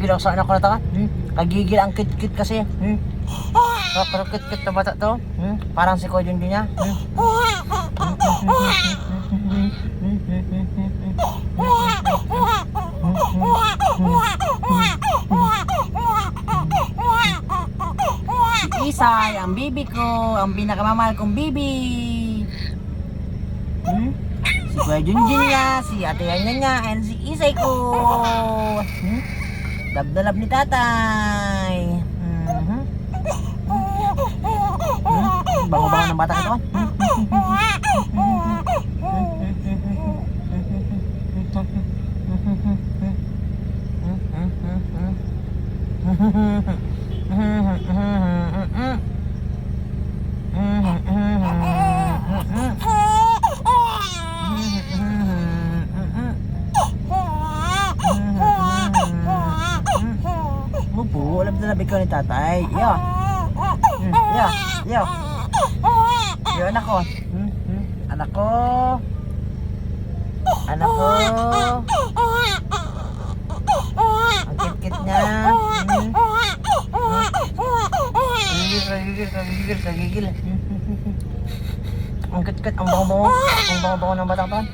Kagigil ako sa anak ko na to. Kagigil ang kit-kit kasi. Pero kit-kit na bata to. Parang si Kuya Junjun niya. Si Isay, ang bibi ko, ang pinakamamahal kong bibi. Si Kuya Junjun niya, si Ate Yanya niya, and si Isay ko. Love na love ni tatay. Bango-bango ng bata ito. Mupo, alam na ikaw ni tatay. Yo. Yo. Yo, anak ko. Anak ko. Anak ko. Ang kit-kit niya. Kagigil. Ang kit-kit, ang bango-bango. Ang bango-bango ng batang to.